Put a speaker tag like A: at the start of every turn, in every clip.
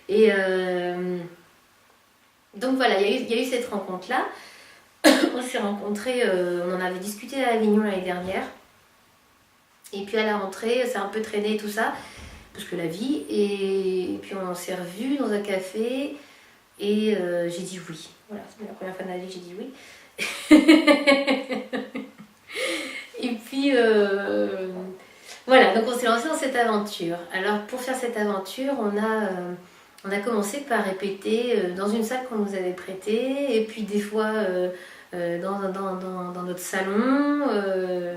A: Et donc voilà, il y a eu cette rencontre-là. On s'est rencontrés, on en avait discuté à Avignon l'année dernière. Et puis à la rentrée, ça a un peu traîné et tout ça, parce que la vie. Et puis on s'est revus dans un café et j'ai dit oui. Voilà, c'est la première fois de ma vie que j'ai dit oui. Et puis voilà, donc on s'est lancé dans cette aventure. Alors pour faire cette aventure, on a commencé par répéter dans une salle qu'on nous avait prêtée, et puis des fois dans notre salon,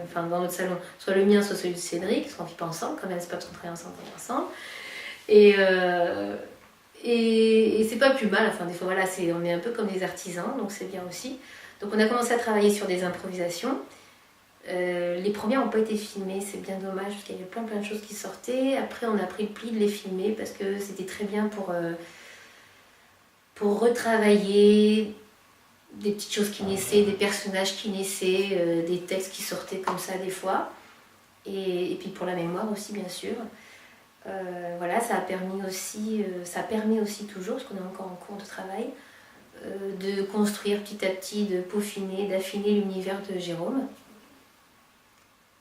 A: enfin dans notre salon, soit le mien, soit celui de Cédric, parce qu'on ne vit pas ensemble, quand même, c'est pas parce qu'on travaille ensemble. Et c'est pas plus mal, enfin des fois voilà, on est un peu comme des artisans, donc c'est bien aussi. Donc on a commencé à travailler sur des improvisations. Les premières n'ont pas été filmées, c'est bien dommage parce qu'il y avait plein de choses qui sortaient. Après on a pris le pli de les filmer parce que c'était très bien pour retravailler des petites choses qui naissaient, des personnages qui naissaient, des textes qui sortaient comme ça des fois. Et puis pour la mémoire aussi bien sûr. Voilà, ça permet aussi toujours, parce qu'on est encore en cours de travail, de construire petit à petit, de peaufiner, d'affiner l'univers de Jérôme.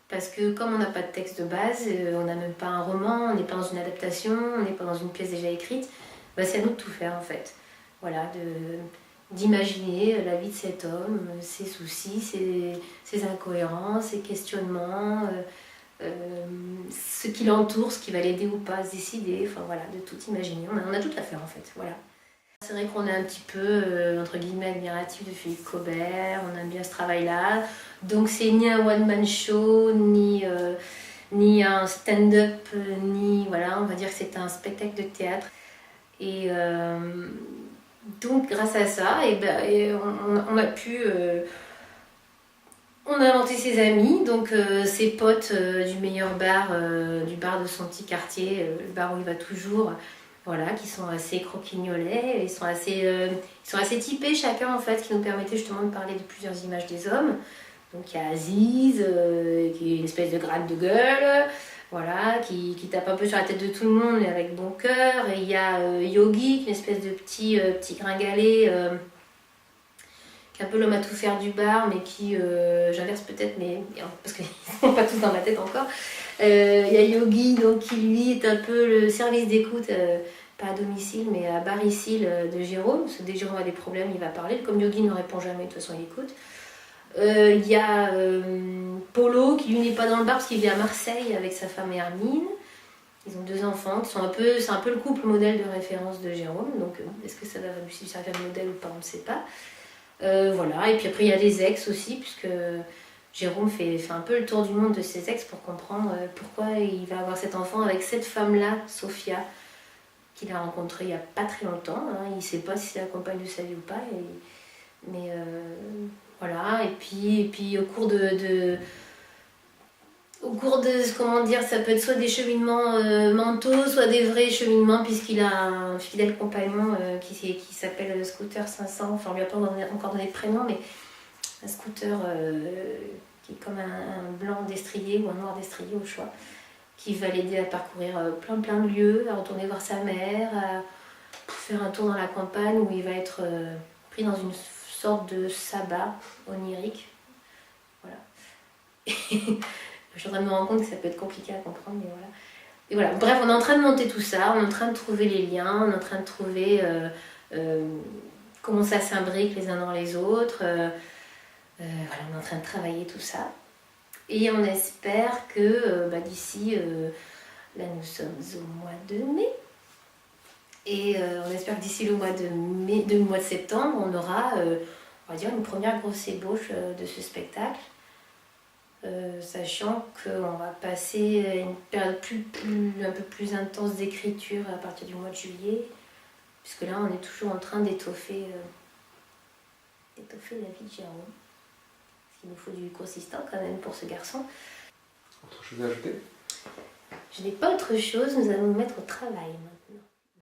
A: Parce que comme on n'a pas de texte de base, on n'a même pas un roman, on n'est pas dans une adaptation, on n'est pas dans une pièce déjà écrite, bah c'est à nous de tout faire en fait. Voilà, d'imaginer la vie de cet homme, ses soucis, ses incohérences, ses questionnements, ce qui l'entoure, ce qui va l'aider ou pas à se décider, enfin voilà, de tout imaginer. On a tout à faire en fait, voilà. C'est vrai qu'on est un petit peu, entre guillemets, admiratif de Philippe Cobert, on aime bien ce travail-là. Donc c'est ni un one-man show, ni un stand-up, ni, voilà, on va dire que c'est un spectacle de théâtre. Et donc grâce à ça, on a pu... on a inventé ses amis, donc ses potes du meilleur bar, du bar de son petit quartier, le bar où il va toujours, voilà, qui sont assez croquignolets, ils sont assez typés chacun en fait, qui nous permettait justement de parler de plusieurs images des hommes. Donc il y a Aziz, qui est une espèce de gratte de gueule, voilà, qui tape un peu sur la tête de tout le monde, mais avec bon cœur. Et il y a Yogi, qui est une espèce de petit gringalet, qui est un peu l'homme à tout faire du bar, mais qui, j'inverse peut-être, mais parce qu'ils ne sont pas tous dans ma tête encore. Il y a Yogi, donc, qui lui est un peu le service d'écoute, pas à domicile, mais à baricile de Jérôme. Parce que dès que Jérôme a des problèmes, il va parler. Comme Yogi ne répond jamais, de toute façon, il écoute. Il y a Polo, qui lui n'est pas dans le bar parce qu'il vit à Marseille avec sa femme Hermine. Ils ont 2 enfants, c'est un peu le couple modèle de référence de Jérôme. Donc, est-ce que ça va lui servir de modèle ou pas, on ne sait pas. Voilà, et puis après il y a les ex aussi, puisque Jérôme fait un peu le tour du monde de ses ex pour comprendre pourquoi il va avoir cet enfant avec cette femme-là, Sophia, qu'il a rencontrée il n'y a pas très longtemps. Hein. Il ne sait pas si c'est la compagne de sa vie ou pas, mais voilà, et puis au cours de comment dire, ça peut être soit des cheminements mentaux, soit des vrais cheminements, puisqu'il a un fidèle compagnon qui s'appelle Scooter 500, enfin on lui a pas encore donné de prénom, mais un scooter qui est comme un blanc destrier ou un noir destrier au choix, qui va l'aider à parcourir plein de lieux, à retourner voir sa mère, à faire un tour dans la campagne où il va être pris dans une sorte de sabbat onirique. Voilà. Je suis en train de me rendre compte que ça peut être compliqué à comprendre, mais voilà. Et voilà. Bref, on est en train de monter tout ça, on est en train de trouver les liens, on est en train de trouver comment ça s'imbrique les uns dans les autres. Voilà, on est en train de travailler tout ça. Et on espère que d'ici, là nous sommes au mois de mai, et on espère que d'ici le mois de septembre, on aura, on va dire, une première grosse ébauche de ce spectacle. Sachant qu'on va passer une période un peu plus intense d'écriture à partir du mois de juillet, puisque là on est toujours en train d'étoffer la vie de Jérôme. Parce qu'il nous faut du consistant quand même pour ce garçon.
B: Autre chose à ajouter?
A: Je n'ai pas autre chose, nous allons nous mettre au travail maintenant.